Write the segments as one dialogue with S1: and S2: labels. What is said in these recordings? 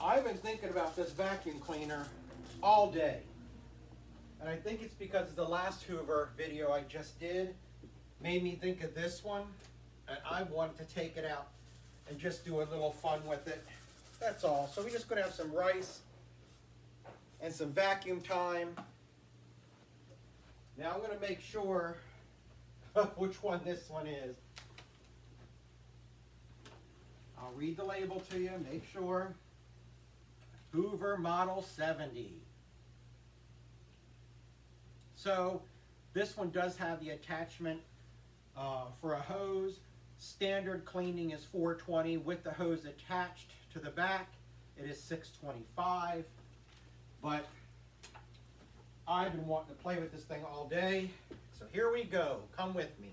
S1: I've been thinking about this vacuum cleaner all day. And I think it's because of the last Hoover video I just did. Made me think of this one. And I wanted to take it out and just do a little fun with it. That's all. So we're just going to have some rice and some vacuum time. Now I'm going to make sure which one this one is. I'll read the label to you, make sure. Hoover Model 70. So this one does have the attachment for a hose. Standard cleaning is $420 with the hose attached to the back. It is $625. But I've been wanting to play with this thing all day. So here we go. Come with me.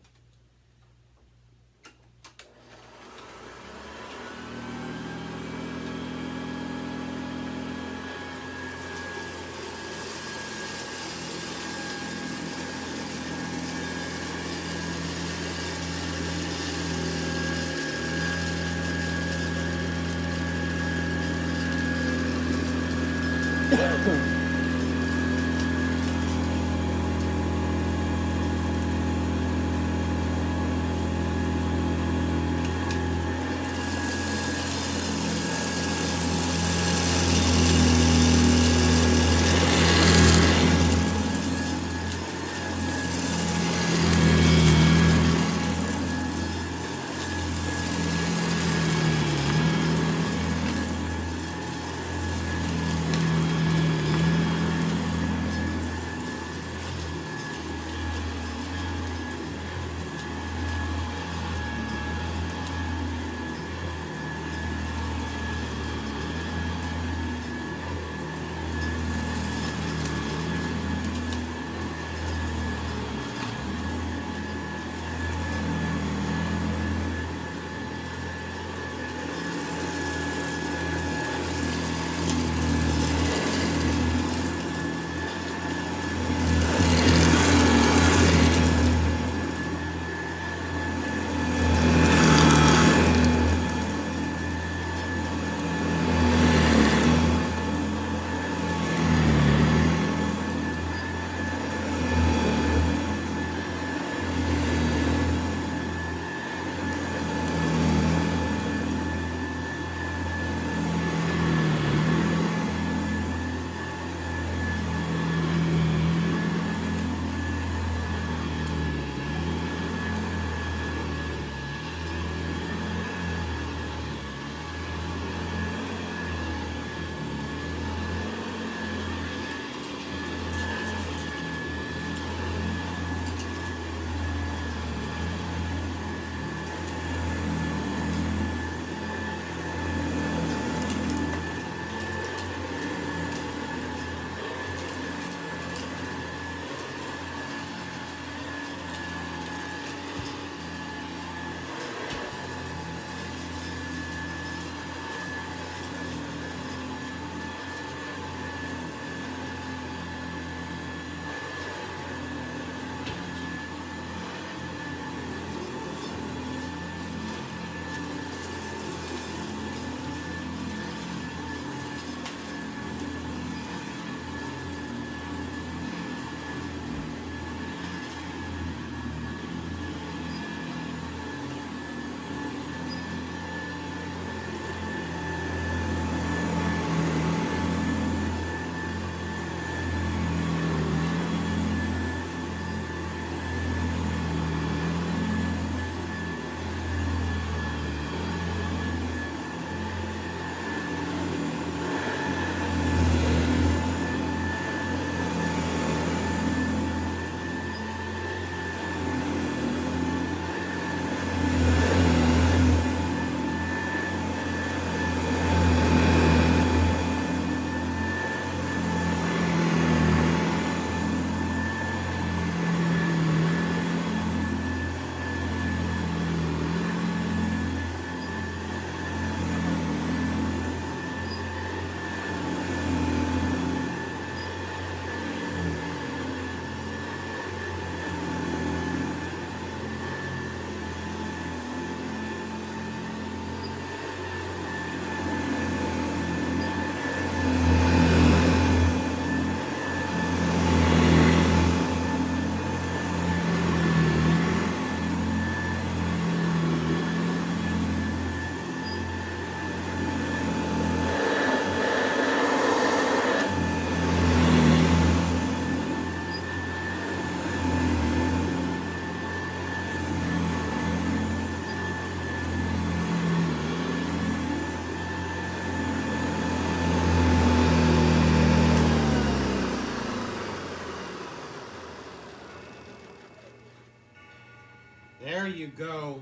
S1: there you go.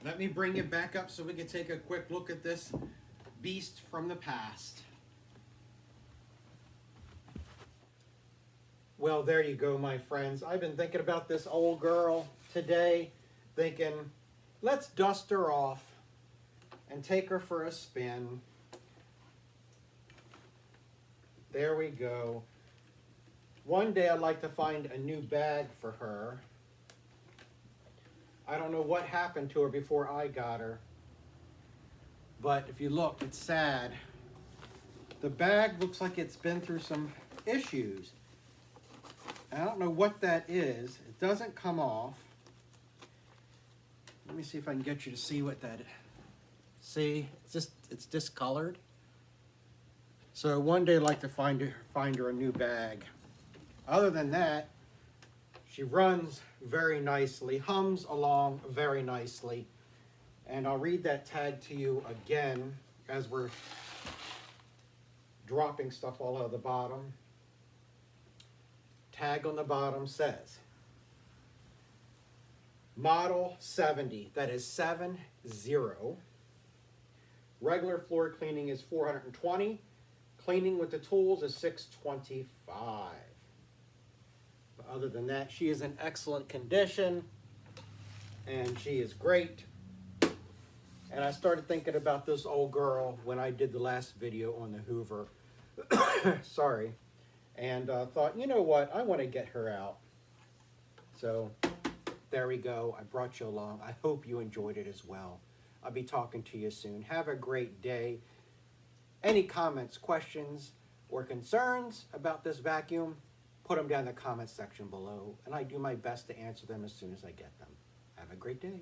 S1: Let me bring it back up so we can take a quick look at this beast from the past. Well, there you go, my friends. I've been thinking about this old girl today, thinking, let's dust her off and take her for a spin. There we go. One day I'd like to find a new bag for her. I don't know what happened to her before I got her. But if you look, it's sad. The bag looks like it's been through some issues. I don't know what that is. It doesn't come off. Let me see if I can get you to see what that is. See, it's discolored. So one day I'd like to find her a new bag. Other than that, she runs very nicely, hums along very nicely. And I'll read that tag to you again as we're dropping stuff all out of the bottom. Tag on the bottom says, Model 70, that is 70. Regular floor cleaning is $420. Cleaning with the tools is $625. But other than that, she is in excellent condition and she is great. And I started thinking about this old girl when I did the last video on the Hoover. Sorry. And thought, you know what? I want to get her out. So there we go. I brought you along. I hope you enjoyed it as well. I'll be talking to you soon. Have a great day. Any comments, questions, or concerns about this vacuum, put them down in the comments section below, and I do my best to answer them as soon as I get them. Have a great day.